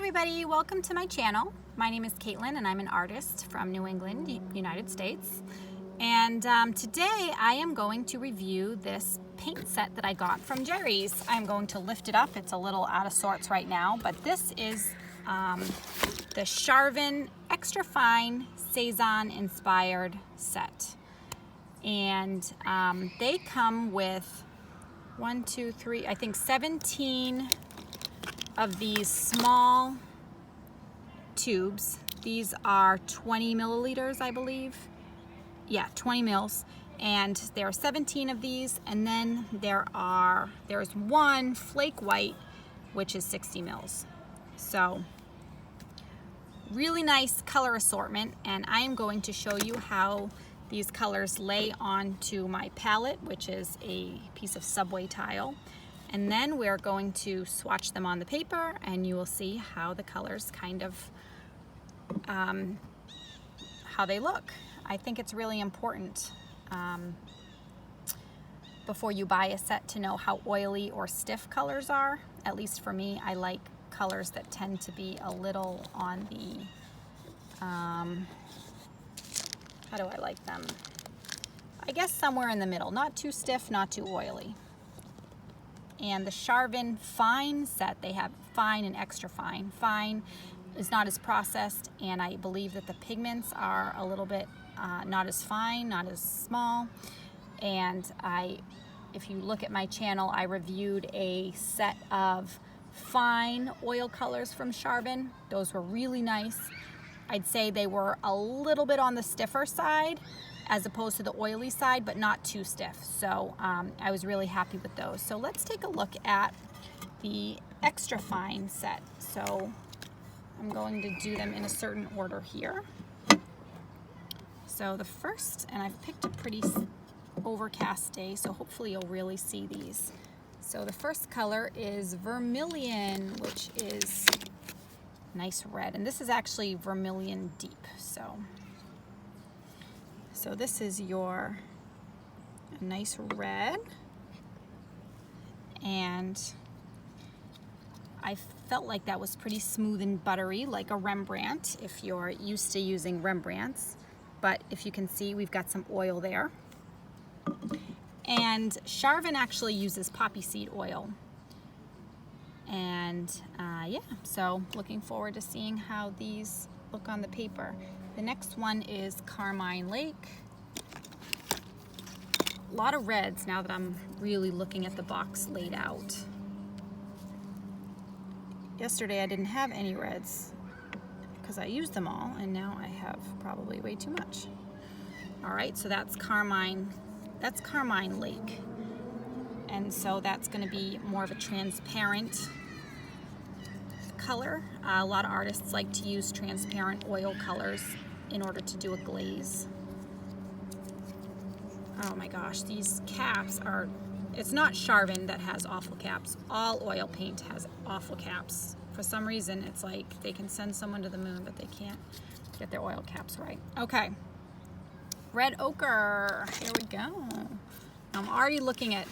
everybody, welcome to my channel. My name is Caitlin and I'm an artist from New England, United States. And today I am going to review this paint set that I got from Jerry's. I'm going to lift it up. It's a little out of sorts right now, but this is the Charvin Extra Fine Cezanne inspired set. And they come with 17 of these small tubes. These are 20 milliliters, I believe. Yeah, 20 mils. And there are 17 of these, and then there's one flake white, which is 60 mils. So really nice color assortment, and I am going to show you how these colors lay onto my palette, which is a piece of subway tile. And then we're going to swatch them on the paper, and you will see how the colors kind of, how they look. I think it's really important before you buy a set to know how oily or stiff colors are. At least for me, I like colors that tend to be a little on the, how do I like them? I guess somewhere in the middle, not too stiff, not too oily. And the Charvin Fine set, they have fine and extra fine. Fine is not as processed, and I believe that the pigments are a little bit not as fine, not as small. And if you look at my channel, I reviewed a set of fine oil colors from Charvin. Those were really nice. I'd say they were a little bit on the stiffer side as opposed to the oily side, but not too stiff. So I was really happy with those. So let's take a look at the extra fine set. So I'm going to do them in a certain order here. So the first, and I've picked a pretty overcast day, so hopefully you'll really see these. So the first color is Vermilion, which is nice red, and this is actually Vermilion Deep. So this is your nice red, and I felt like that was pretty smooth and buttery, like a Rembrandt, if you're used to using Rembrandts. But if you can see, we've got some oil there. And Charvin actually uses poppy seed oil. And yeah, so looking forward to seeing how these look on the paper. The next one is Carmine Lake. A lot of reds now that I'm really looking at the box laid out. Yesterday I didn't have any reds because I used them all, and now I have probably way too much. All right, so that's Carmine Lake. And so that's going to be more of a transparent color. A lot of artists like to use transparent oil colors in order to do a glaze. Oh my gosh, these caps are, it's not Charvin that has awful caps. All oil paint has awful caps. For some reason, it's like they can send someone to the moon, but they can't get their oil caps right. Okay, red ochre, here we go. I'm already looking at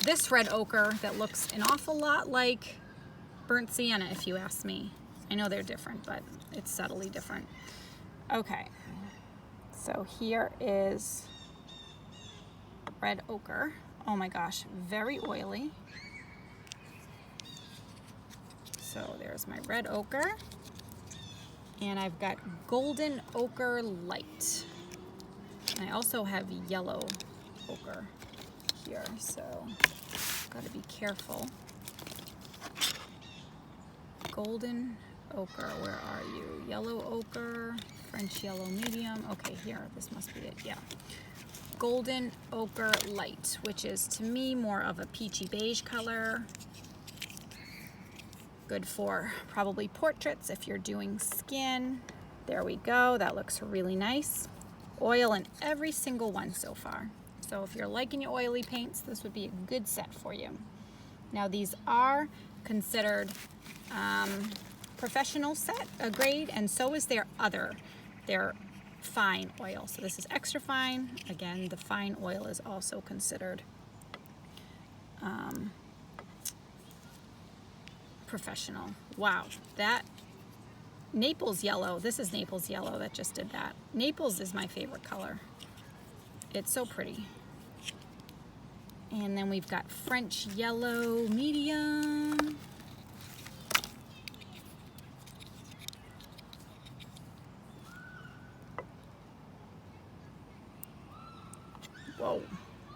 this red ochre that looks an awful lot like burnt sienna, if you ask me. I know they're different, but it's subtly different. Okay, so here is red ochre. Oh my gosh, very oily. So there's my red ochre, and I've got golden ochre light. And I also have yellow ochre here, so gotta be careful. Golden ochre, where are you? Yellow ochre, French yellow medium. Okay, here, this must be it, yeah. Golden ochre light, which is to me more of a peachy beige color. Good for probably portraits if you're doing skin. There we go, that looks really nice. Oil in every single one so far. So if you're liking your oily paints, this would be a good set for you. Now these are considered professional set grade, and so is their fine oil. So this is extra fine. Again, the fine oil is also considered professional. Wow, that Naples yellow. This is Naples yellow that just did that. Naples is my favorite color. It's so pretty. And then we've got French yellow medium. Whoa,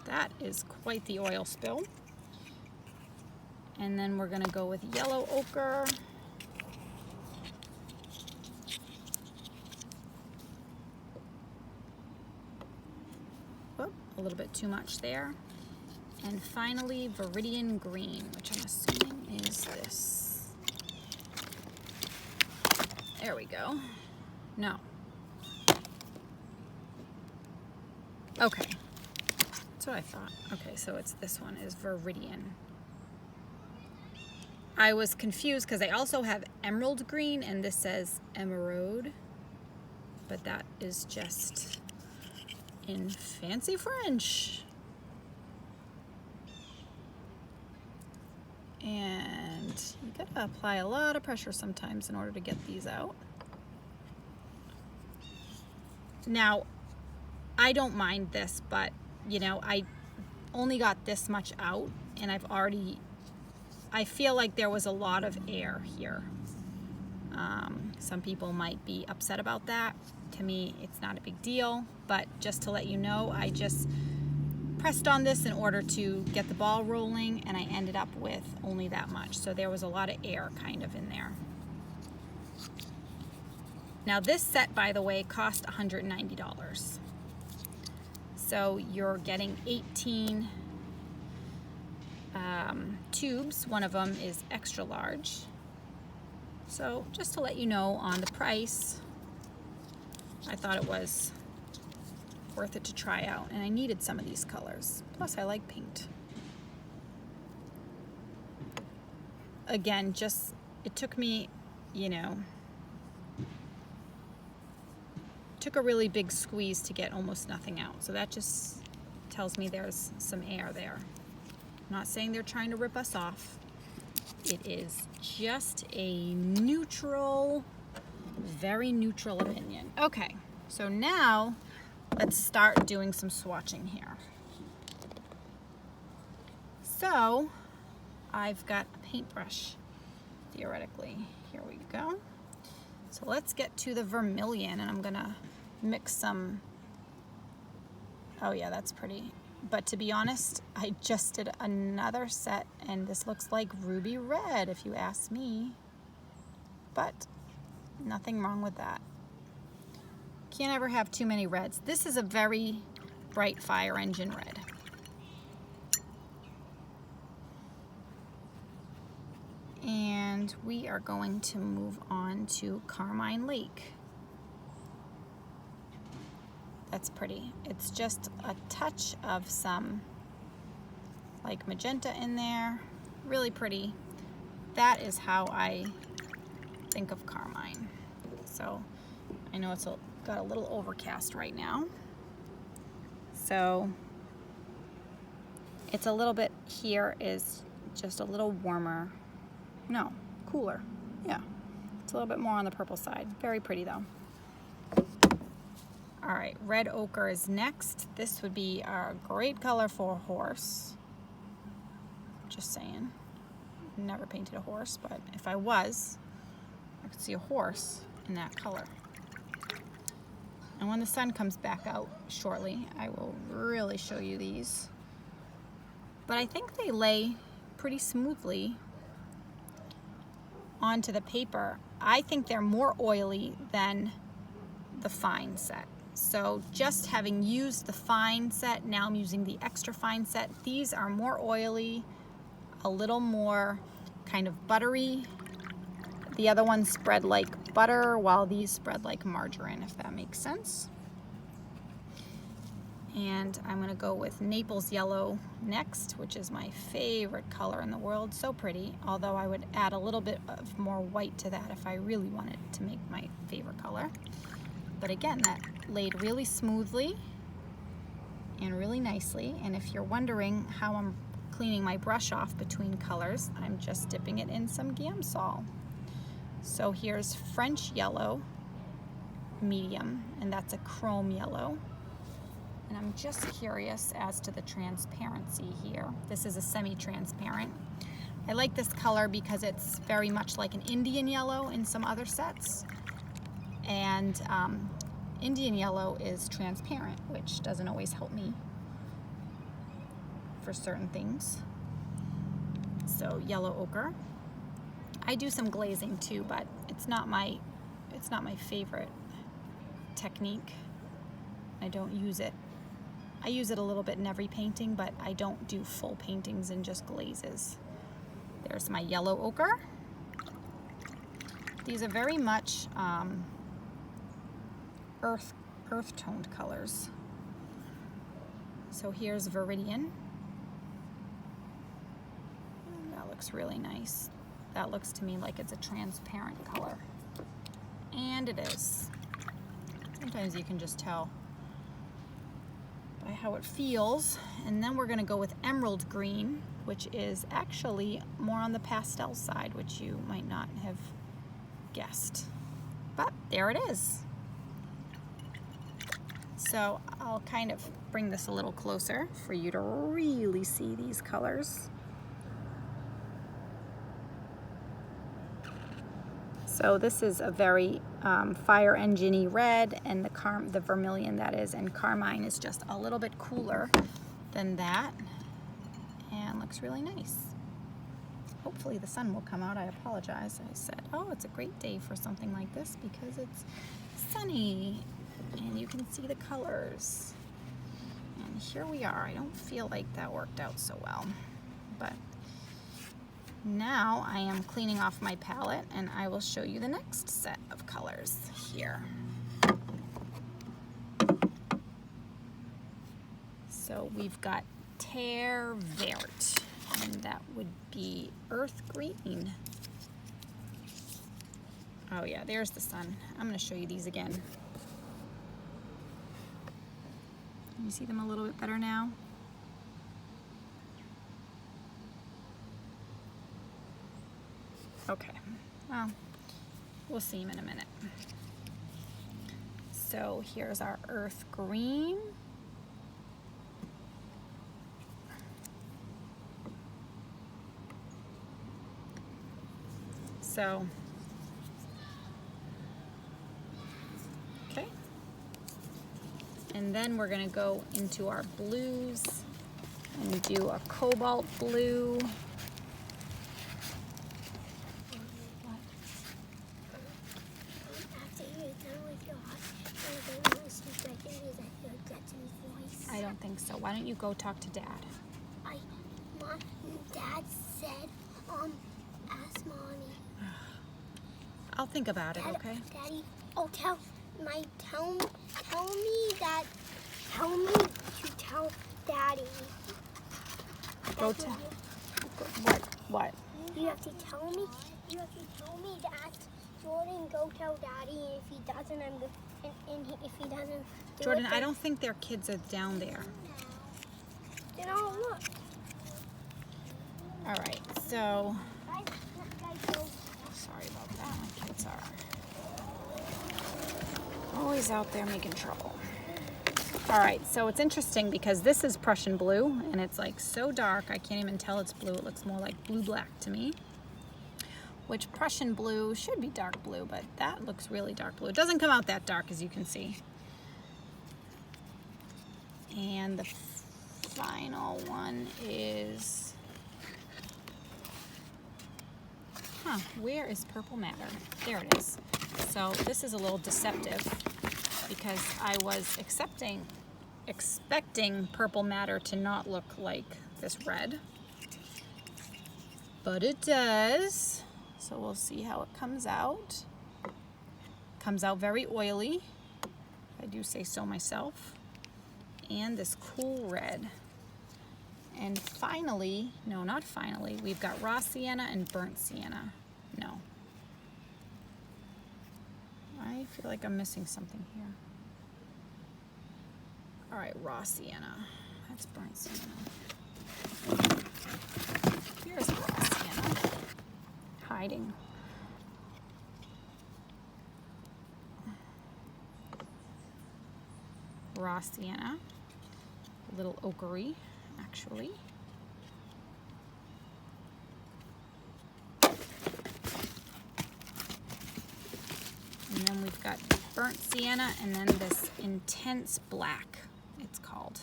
that is quite the oil spill. And then we're gonna go with yellow ochre. Whoop, a little bit too much there. And finally, Viridian green, which I'm assuming is this. There we go. No. Okay. That's what I thought. Okay, so it's this one is Viridian. I was confused because I also have emerald green and this says emerald, but that is just in fancy French. And you gotta apply a lot of pressure sometimes in order to get these out. Now, I don't mind this, but you know, I only got this much out and I feel like there was a lot of air here. Some people might be upset about that. To me, it's not a big deal, but just to let you know, I just pressed on this in order to get the ball rolling and I ended up with only that much. So there was a lot of air kind of in there. Now this set, by the way, cost $190. So you're getting 18 tubes. One of them is extra large. So just to let you know on the price, I thought it was worth it to try out, and I needed some of these colors. Plus I like pink. Again, just, it took me, you know, took a really big squeeze to get almost nothing out. So that just tells me there's some air there. I'm not saying they're trying to rip us off. It is just a neutral, very neutral opinion. Okay, so now let's start doing some swatching here. So I've got a paintbrush, theoretically. Here we go. So let's get to the vermilion, and I'm gonna mix some. Oh yeah, that's pretty. But to be honest, I just did another set and this looks like ruby red if you ask me. But nothing wrong with that. Can't ever have too many reds. This is a very bright fire engine red. And we are going to move on to Carmine Lake. That's pretty. It's just a touch of some like magenta in there. Really pretty. That is how I think of Carmine. So I know it's got a little overcast right now. So it's a little bit, here is just a little warmer. No, cooler. Yeah, it's a little bit more on the purple side. Very pretty though. All right, red ochre is next. This would be a great color for a horse. Just saying. Never painted a horse, but if I was, I could see a horse in that color. And when the sun comes back out shortly, I will really show you these. But I think they lay pretty smoothly onto the paper. I think they're more oily than the fine set. So just having used the fine set, now I'm using the extra fine set. These are more oily, a little more kind of buttery. The other ones spread like butter, while these spread like margarine, if that makes sense. And I'm gonna go with Naples yellow next, which is my favorite color in the world. So pretty, although I would add a little bit of more white to that if I really wanted to make my favorite color. But again, that laid really smoothly and really nicely. And if you're wondering how I'm cleaning my brush off between colors, I'm just dipping it in some Gamsol. So So here's French yellow, medium, and that's a chrome yellow. And I'm just curious as to the transparency here. This is a semi-transparent. I like this color because it's very much like an Indian yellow in some other sets. And Indian yellow is transparent, which doesn't always help me for certain things. So yellow ochre. I do some glazing too, but it's not my favorite technique. I don't use it. I use it a little bit in every painting, but I don't do full paintings in just glazes. There's my yellow ochre. These are very much earth toned colors. So here's Viridian. That looks really nice. That looks to me like it's a transparent color. And it is. Sometimes you can just tell by how it feels. And then we're gonna go with emerald green, which is actually more on the pastel side, which you might not have guessed. But there it is. So I'll kind of bring this a little closer for you to really see these colors. So this is a very fire engine-y red, and the vermilion that is, and carmine is just a little bit cooler than that, and looks really nice. Hopefully the sun will come out. I apologize. I said, oh, it's a great day for something like this because it's sunny and you can see the colors. And here we are. I don't feel like that worked out so well, but now I am cleaning off my palette and I will show you the next set of colors here. So we've got Terre Verte, and that would be earth green. Oh yeah, there's the sun. I'm going to show you these again. Can you see them a little bit better now? Okay, well, we'll see them in a minute. So here's our earth green. So, okay. And then we're gonna go into our blues and do a cobalt blue. I don't think so. Why don't you go talk to Dad? Dad said, ask Mommy. I'll think about it, okay? Daddy, tell me to tell Daddy. Go tell. What? You have to tell me to ask Jordan, go tell Daddy, and if he doesn't, if he doesn't do Jordan, it, I don't think their kids are down there. Then I'll look. All right, so, sorry about that. My kids are always out there making trouble. All right, so it's interesting because this is Prussian blue, and it's like so dark, I can't even tell it's blue. It looks more like blue-black to me, which Prussian blue should be dark blue, but that looks really dark blue. It doesn't come out that dark, as you can see. And the final one is, where is Purple Matter? There it is. So this is a little deceptive because I was expecting Purple Matter to not look like this red, but it does. So we'll see how it comes out. Comes out very oily, I do say so myself. And this cool red. And finally, no, not finally, we've got raw sienna and burnt sienna. No. I feel like I'm missing something here. All right, raw sienna. That's burnt sienna. Here's raw sienna. Hiding. raw sienna, a little ochre-y, actually. And then we've got burnt sienna, and then this intense black, it's called.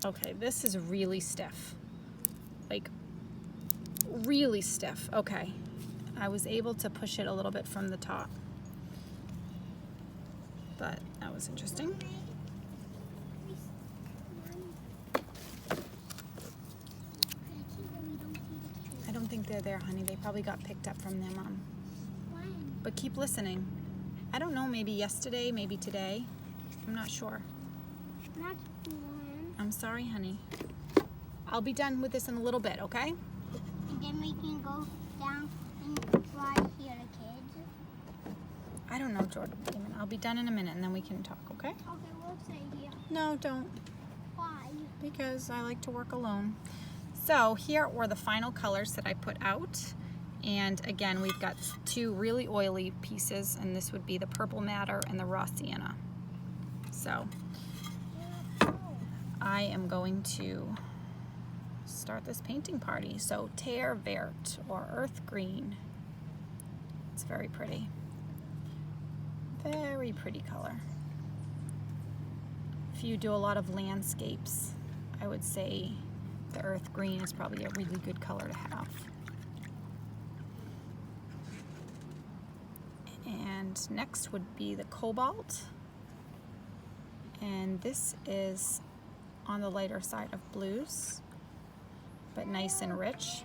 Okay, this is really stiff, like really stiff. Okay, I was able to push it a little bit from the top, but that was interesting. I don't think they're there, honey. They probably got picked up from their mom. But keep listening. I don't know, maybe yesterday, maybe today. I'm not sure. Not one. I'm sorry, honey. I'll be done with this in a little bit, okay? And then we can go down and fly here, the kids. I don't know, Jordan. Wait a minute. I'll be done in a minute and then we can talk, okay? Okay, we'll stay here. No, don't. Why? Because I like to work alone. So here were the final colors that I put out. And again, we've got two really oily pieces, and this would be the purple madder and the raw sienna. So I am going to start this painting party. So terre verte, or earth green. It's very pretty. Very pretty color. If you do a lot of landscapes, I would say the earth green is probably a really good color to have. And next would be the cobalt. And this is on the lighter side of blues, but nice and rich.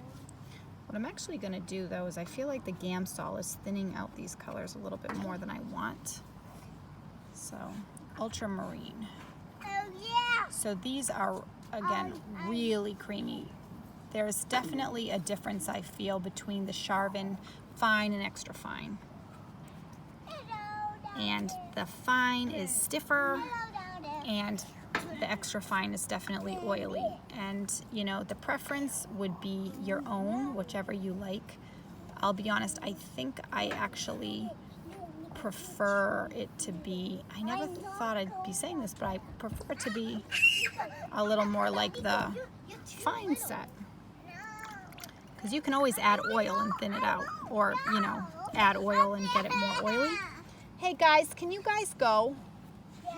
What I'm actually going to do though is I feel like the Gamsol is thinning out these colors a little bit more than I want. So ultramarine. Oh yeah! So these are, again, really creamy. There's definitely a difference I feel between the Charvin Fine and Extra Fine. And the fine is stiffer, and the extra fine is definitely oily. And you know, the preference would be your own, whichever you like. I'll be honest, I think I actually prefer it to be, I never thought I'd be saying this, but I prefer it to be a little more like the fine set. Because you can always add oil and thin it out, or you know, add oil and get it more oily. Hey guys, can you guys go? No.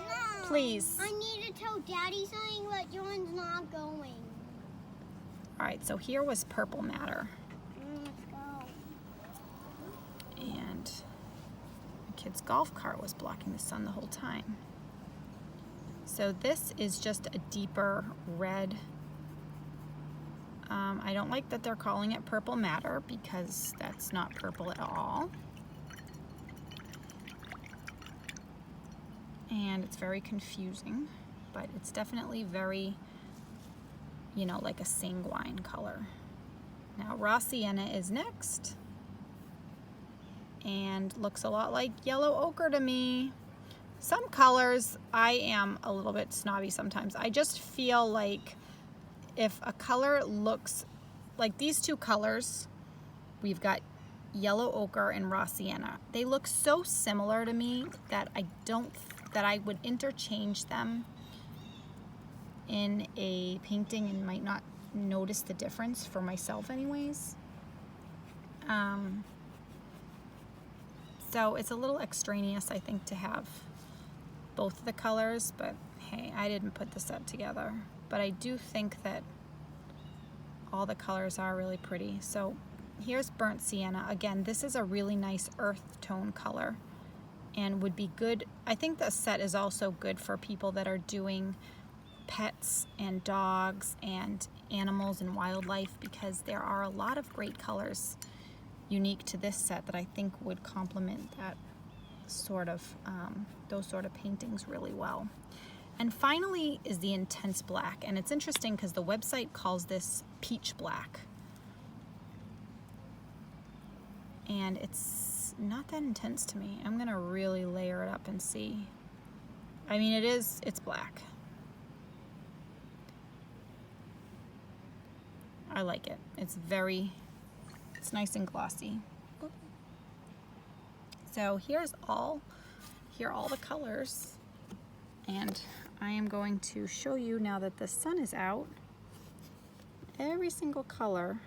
Please. I need to tell Daddy something, but John's not going. All right, so here was purple madder. Let's go. And the kid's golf cart was blocking the sun the whole time. So this is just a deeper red. I don't like that they're calling it purple madder because that's not purple at all. And it's very confusing, but it's definitely very, you know, like a sanguine color. Now raw sienna is next, and looks a lot like yellow ochre to me. Some colors, I am a little bit snobby sometimes. I just feel like if a color looks like these two colors, we've got yellow ochre and raw sienna. They look so similar to me that I would interchange them in a painting and might not notice the difference for myself anyways. So it's a little extraneous, I think, to have both of the colors, but hey, I didn't put the set together. But I do think that all the colors are really pretty. So here's burnt sienna. Again, this is a really nice earth tone color and would be good. I think the set is also good for people that are doing pets and dogs and animals and wildlife, because there are a lot of great colors unique to this set that I think would complement that sort of those sort of paintings really well. And finally is the intense black, and it's interesting because the website calls this peach black, and it's not that intense to me. I'm gonna really layer it up and see. I mean, it's black. I like it. It's very It's nice and glossy. So here are all the colors, and I am going to show you, now that the sun is out, every single color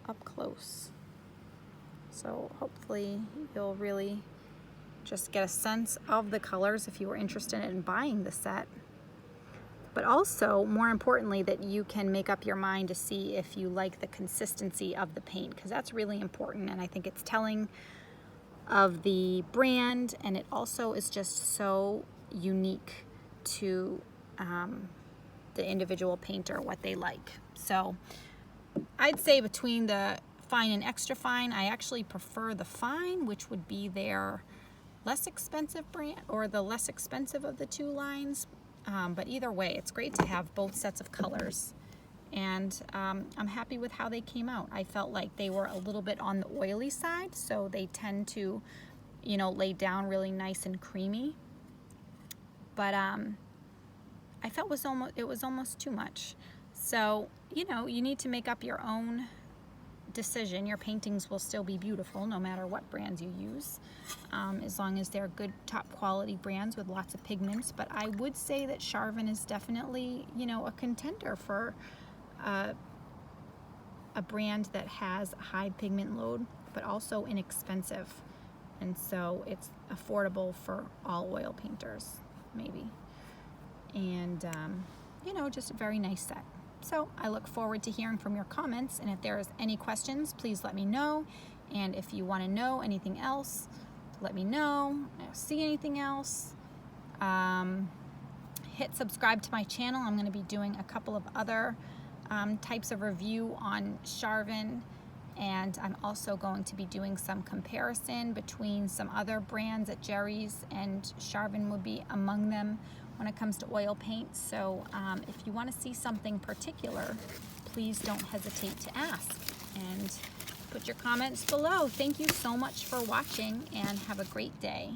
up close. So hopefully you'll really just get a sense of the colors if you were interested in buying the set. But also, more importantly, that you can make up your mind to see if you like the consistency of the paint, because that's really important, and I think it's telling of the brand, and it also is just so unique to the individual painter, what they like. So I'd say between the fine and extra fine, I actually prefer the fine, which would be their less expensive brand, or the less expensive of the two lines. But either way, it's great to have both sets of colors, and I'm happy with how they came out. I felt like they were a little bit on the oily side, so they tend to, you know, lay down really nice and creamy. But I felt it was almost too much. So, you know, you need to make up your own decision. Your paintings will still be beautiful no matter what brands you use, as long as they're good top quality brands with lots of pigments. But I would say that Charvin is definitely, you know, a contender for a brand that has a high pigment load but also inexpensive, and so it's affordable for all oil painters maybe, and you know, just a very nice set. So I look forward to hearing from your comments, and if there's any questions, please let me know. And if you want to know anything else, let me know. See anything else, hit subscribe to my channel. I'm going to be doing a couple of other types of review on Charvin, and I'm also going to be doing some comparison between some other brands at Jerry's, and Charvin would be among them when it comes to oil paint. So if you want to see something particular, please don't hesitate to ask, and put your comments below. Thank you so much for watching, and have a great day.